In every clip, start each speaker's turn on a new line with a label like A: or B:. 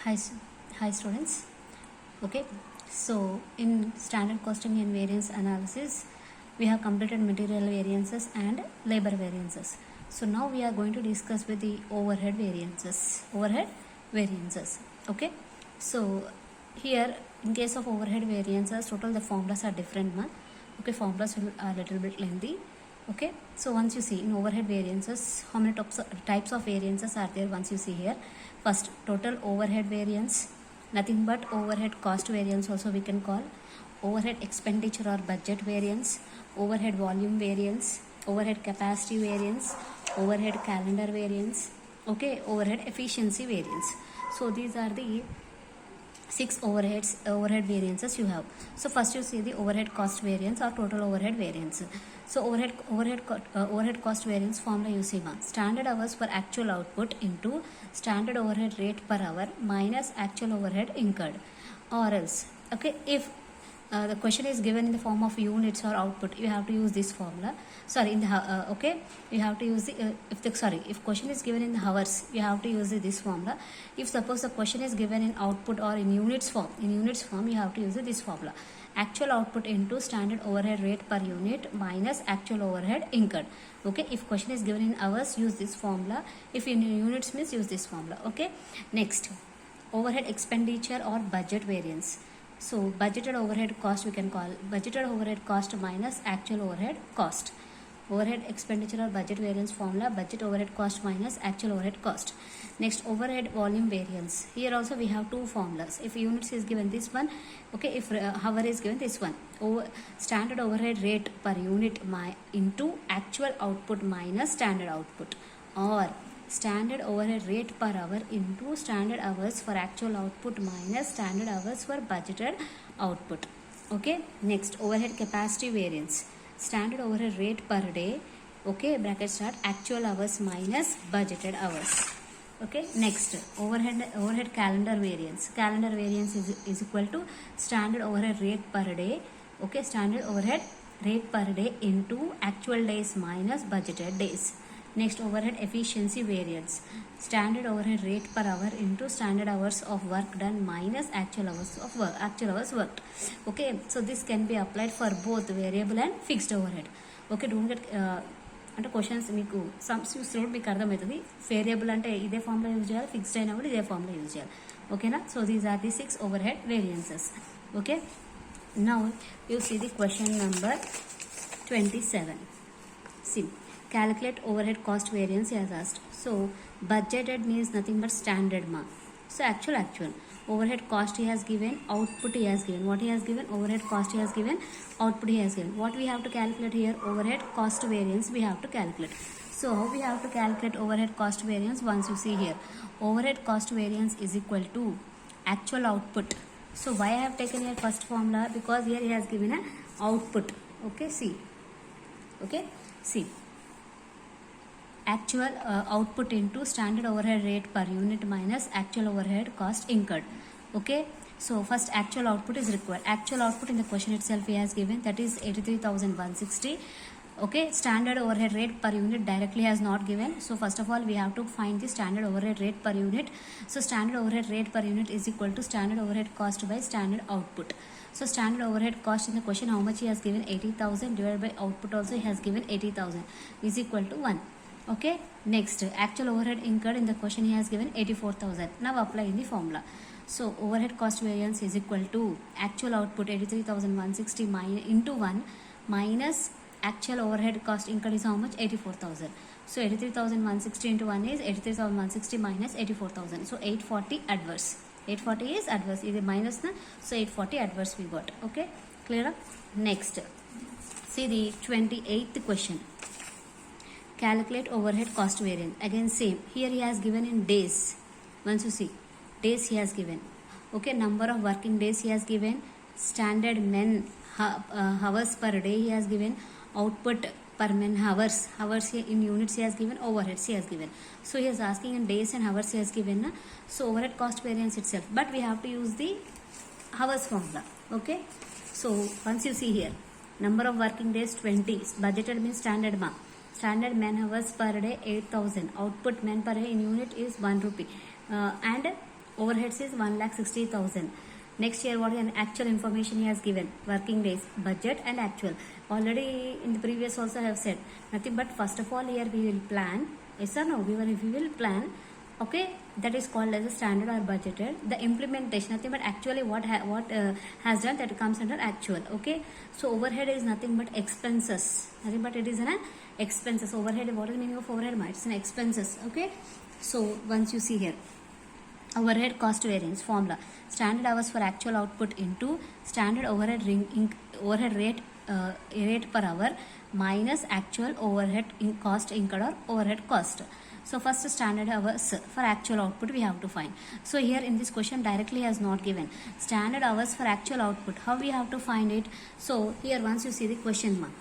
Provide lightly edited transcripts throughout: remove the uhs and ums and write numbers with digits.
A: Hi, hi students. Okay, so in standard costing and variance analysis, we have completed material variances and labor variances. So now we are going to discuss with the overhead variances. Okay, so here in case of overhead variances, total the formulas are different, okay, formulas will a little bit lengthy. Okay, so once you see in overhead variances, how many types of variances are there? Once you see here, first total overhead variance, nothing but overhead cost variance also we can call, overhead expenditure or budget variance, overhead volume variance, overhead capacity variance, overhead calendar variance, okay, overhead efficiency variance. So these are the six overhead variances you have. So first you see the overhead cost variance or total overhead variance. So overhead cost variance formula you see, standard hours for actual output into standard overhead rate per hour minus actual overhead incurred, or else, okay, if the question is given in the form of units or output, you have to use this formula. Sorry, in the okay, you have to use the if question is given in the hours, you have to use this formula. If suppose the question is given in output or in units form, you have to use this formula. Actual output into standard overhead rate per unit minus actual overhead incurred. Okay, if question is given in hours, use this formula. If in units means use this formula. Okay, next, overhead expenditure or budget variance. So budgeted overhead cost we can call budgeted overhead cost minus actual overhead cost. Overhead expenditure or budget variance formula, budget overhead cost minus actual overhead cost. Next, overhead volume variance. Here also we have two formulas. If units is given this one, okay, if hour is given this one. Standard overhead rate per unit into actual output minus standard output, or standard overhead rate per hour into standard hours for actual output minus standard hours for budgeted output. Okay, next, overhead capacity variance. Standard overhead rate per day, okay, bracket start, actual hours minus budgeted hours. Okay, next, overhead calendar variance. Calendar variance is equal to standard overhead rate per day, okay, standard overhead rate per day into actual days minus budgeted days. Next, overhead efficiency variance. Standard overhead rate per hour into standard hours of work done minus actual hours worked. Okay, so this can be applied for both variable and fixed overhead. Okay, don't get అంటే questions మీకు sums చూసినప్పుడు మీకు అర్థమవుతుంది. Variable అంటే ఇదే ఫామ్లో use చేయాలి, fixed అయినా కూడా ఇదే ఫామ్లో యూజ్ చేయాలి. ఓకేనా? So these are the 6 overhead variances. Okay, now you see the question number 27. See, calculate overhead cost variance he has asked. So budgeted means nothing but standard So actual overhead cost he has given, output he has given. What he has given? Overhead cost he has given, output he has given. What we have to calculate here? Overhead cost variance we have to calculate. So how we have to calculate overhead cost variance? Once you see here, overhead cost variance is equal to actual output. So why I have taken here first formula? Because here he has given an output. Okay, see. Okay, see. Actual output into standard overhead rate per unit minus actual overhead cost incurred. Okay, so first actual output is required. Actual output in the question itself he has given, that is 83,160. Okay, standard overhead rate per unit directly has not given. So first of all we have to find the standard overhead rate per unit. So standard overhead rate per unit is equal to standard overhead cost by standard output. So standard overhead cost in the question, how much he has given? 80,000 divided by output also he has given 80,000 is equal to 1. Okay, next, actual overhead incurred in the question he has given 84,000. Now apply in the formula. So overhead cost variance is equal to actual output 83,160 into 1 minus actual overhead cost incurred is how much? 84,000. So 83,160 into 1 is 83,160 minus 84,000. So 840 adverse. 840 is adverse. This is minus na, so 840 adverse we got. Okay, clear? Next, see the 28th question. Calculate overhead cost variance. Again same, here he has given in days. Once you see, days he has given. Okay, number of working days he has given, standard men hours per day he has given, output per men hours here in units he has given, overheads he has given. So he is asking in days and hours he has given. So overhead cost variance itself, but we have to use the hours formula. Okay, so once you see here, number of working days 20, budgeted means standard standard man hours per day 8,000, output men per day in unit is 1 rupee, and overheads is 1,60,000. Next year, what is an actual information he has given? Working days, budget and actual. Already in the previous also I have said nothing but first of all here we will plan. Yes or no? We will plan. Okay, that is called as a standard or budgeted. The implementation, nothing but actually what has done, that comes under actual. Okay, so overhead is nothing but expenses. Nothing but it is an expenses. Overhead. What is the meaning of overhead? It's an expenses. Okay, so once you see here, overhead cost variance formula: standard hours for actual output into standard overhead rate per hour minus actual overhead cost incurred or overhead cost. So first standard hours for actual output we have to find. So here in this question directly has not given standard hours for actual output. How we have to find it? So here once you see the question mark,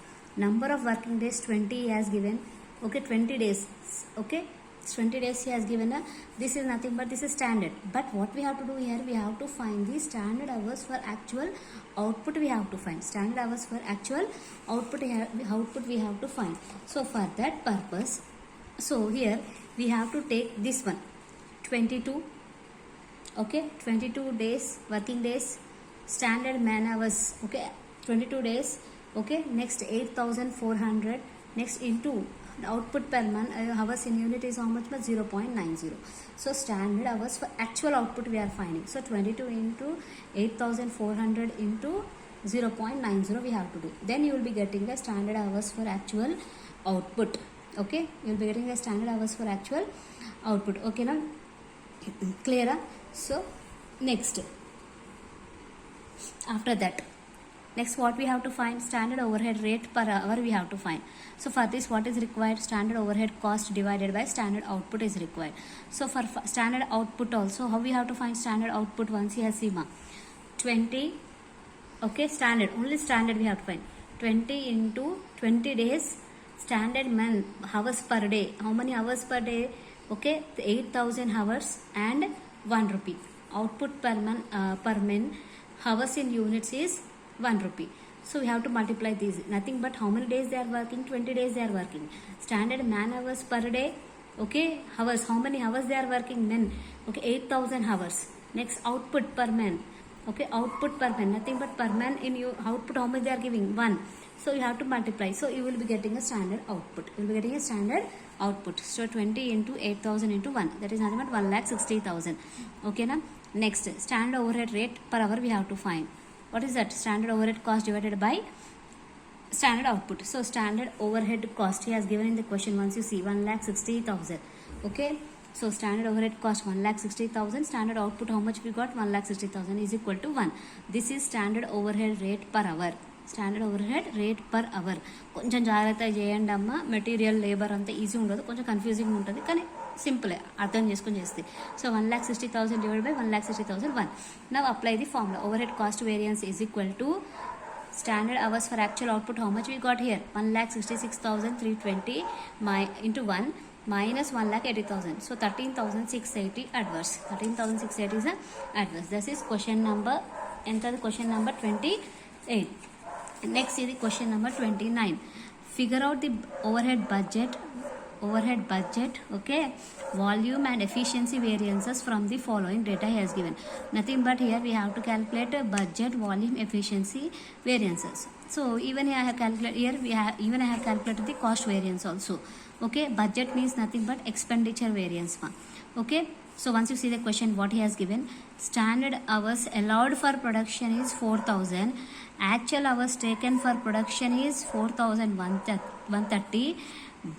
A: number of working days 20 he has given. Okay, 20 days. Okay, 20 days he has given. This is nothing but this is standard. But what we have to do here, we have to find the standard hours for actual output. We have to find standard hours for actual output. We have to find. So for that purpose, so here we have to take this one 22. Okay, 22 days working days, standard man hours. Okay, 22 days. Okay, next 8,400. Next into output per month, hours in unit is how much? 0.90. So standard hours for actual output we are finding. So 22 into 8,400 into 0.90 we have to do. Then you will be getting the standard hours for actual output. Okay, you will be getting the standard hours for actual output. Okay, now clear? So next, after that, next what we have to find? Standard overhead rate per hour we have to find. So for this what is required? Standard overhead cost divided by standard output is required. So for standard output also, how we have to find standard output? Once you have seen 20. Okay, standard, only standard we have to find. 20 into 20 days, standard man hours per day. How many hours per day? Okay, 8,000 hours and 1 rupee. Output per man hours in units is 1 rupee. So we have to multiply these. Nothing but how many days they are working? 20 days they are working. Standard man hours per day. Okay, hours. How many hours they are working? Men. Okay, 8,000 hours. Next, output per man. Okay, output per man. Nothing but per man in your output. How much they are giving? 1. So you have to multiply. So you will be getting a standard output. You will be getting a standard output. So 20 into 8,000 into 1. That is nothing but 1,60,000. Okay, now next, standard overhead rate per hour we have to find. What is that? Standard overhead cost divided by standard output. So standard overhead cost he has given in the question. Once you see 1,60,000. Okay, so standard overhead cost 1,60,000. Standard output how much we got? 1,60,000 is equal to 1. This is standard overhead rate per hour. Standard overhead rate per hour. కొంచెం జాగ్రత్త చేయండి అమ్మ. Material labour అంత easy ఉండదు, కొంచెం confusing ఉంటుంది, కానీ సింపులే, అర్థం చేసుకొని చేస్తే. So 1,60,000 divide by 1,60,000 1. Now apply the formula. Over head cost variance is equal to standard hours for actual output. How much we got here? 1,66,320 into 1 minus 1,80,000. So 13,680 adverse. 13,680 is the adverse. This is question number. Enter the question number 28. Next is the question number 29. Figure out the overhead budget, okay, volume and efficiency variances from the following data he has given. Nothing but here we have to calculate budget, volume, efficiency variances. So even I have calculated the cost variance also. Okay, budget means nothing but expenditure variance. Okay, so once you see the question what he has given, standard hours allowed for production is 4,000, actual hours taken for production is 4,130,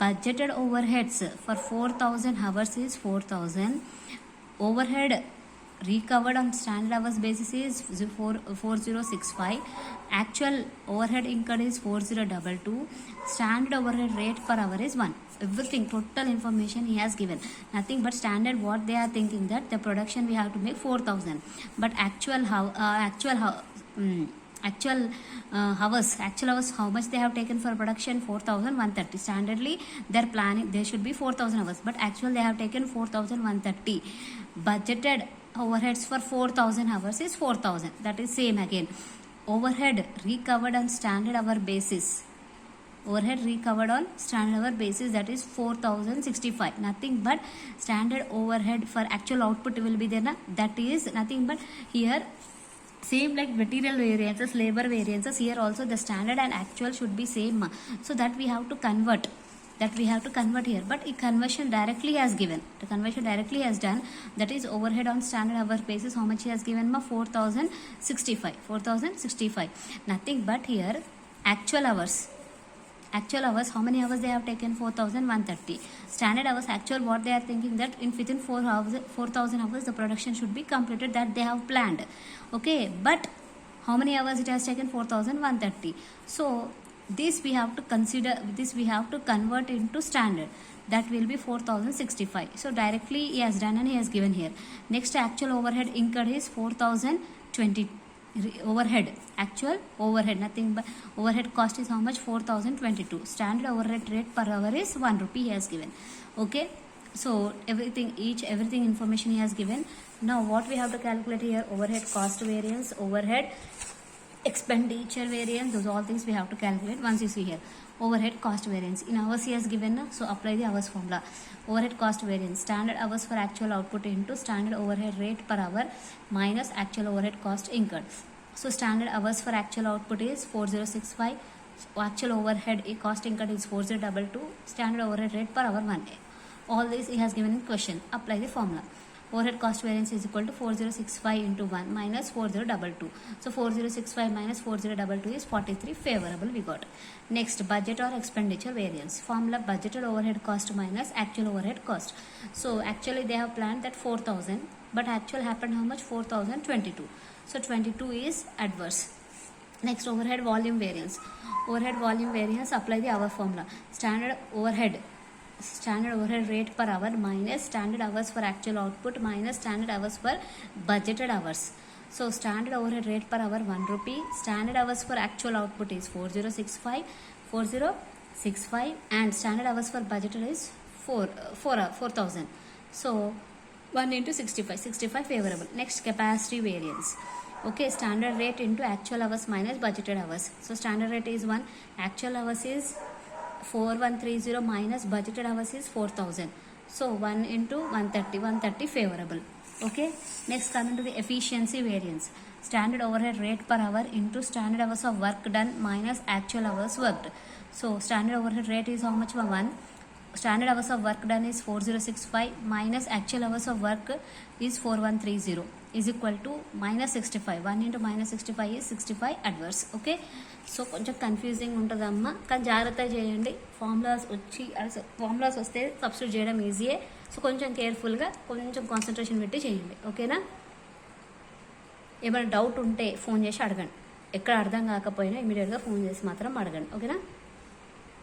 A: budgeted overheads for 4,000 hours is 4,000, overhead recovered on standard hours basis is 4065, actual overhead incurred is 4022, standard overhead rate per hour is 1. Everything, total information he has given. Nothing but standard what they are thinking that the production we have to make 4,000, but actual hours how much they have taken for production? 4,130. Standardly they're planning there should be 4,000 hours, but actual they have taken 4,130. Budgeted overheads for 4,000 hours is 4,000. That is same again. Overhead recovered on standard hour basis. overhead recovered on standard hour basis, that is 4065. Nothing but standard overhead for actual output will be there na? That is nothing but here same like material variances, labor variances, here also the standard and actual should be same, so that we have to convert here, but a conversion directly has given, the conversion directly has done, that is overhead on standard hour basis, how much he has given, 4065. Nothing but here actual hours, how many hours they have taken, 4130. Standard hours actual, what they are thinking that within 4000 hours the production should be completed, that they have planned. Okay, but how many hours it has taken, 4130. So this we have to consider, this we have to convert into standard, that will be 4065. So directly he has done and he has given here. Next, actual overhead incurred is 4020. Overhead, actual overhead, nothing but overhead cost is how much, 4022. Standard overhead rate per hour is 1 rupee he has given. Okay, so everything information he has given. Now what we have to calculate here, overhead cost variance, overhead expenditure variance, those all things we have to calculate. Once you see here overhead cost variance in hours he has given, so apply the hours formula. Overhead cost variance, standard hours for actual output into standard overhead rate per hour minus actual overhead cost incurred. So standard hours for actual output is 4065, actual overhead cost incurred is 4022, standard overhead rate per hour 1. All this he has given in question. Apply the formula. Overhead cost variance is equal to 4065 into 1 minus 4022. So 4065 minus 4022 is 43, favorable we got. Next, budget or expenditure variance. Formula, budgeted overhead cost minus actual overhead cost. So actually they have planned that 4000, but actual happened how much, 4022. So 22 is adverse. Next, overhead volume variance. Overhead volume variance, apply the hour formula. Standard overhead rate per hour minus standard hours for actual output minus standard hours for budgeted hours. So standard overhead rate per hour 1 rupee, standard hours for actual output is 4065 and standard hours for budgeted is 4000. So 1 into 65 favorable. Next, capacity variance. Okay, standard rate into actual hours minus budgeted hours. So standard rate is 1, actual hours is 4130 minus budgeted hours is 4000. So 1 into 130 favorable. Okay, next coming to the efficiency variance. Standard overhead rate per hour into standard hours of work done minus actual hours worked. So standard overhead rate is how much, 1. Standard hours of work done is 4065 minus actual hours of work is 4130 is equal to minus 65. 1 into minus 65 is 65 adverse. Okay, so కొంచెం confusing ఉంటుందమ్మా, కానీ జాగ్రత్తగా చేయండి. Formulas వస్తే substitute చేయడం ఈజీయే. So కొంచెం కేర్ఫుల్గా కొంచెం కాన్సన్ట్రేషన్ పెట్టి చేయండి. ఓకేనా? ఏమైనా డౌట్ ఉంటే ఫోన్ చేసి అడగండి. ఎక్కడ అర్థం కాకపోయినా ఇమీడియట్గా ఫోన్ చేసి మాత్రం అడగండి. ఓకేనా?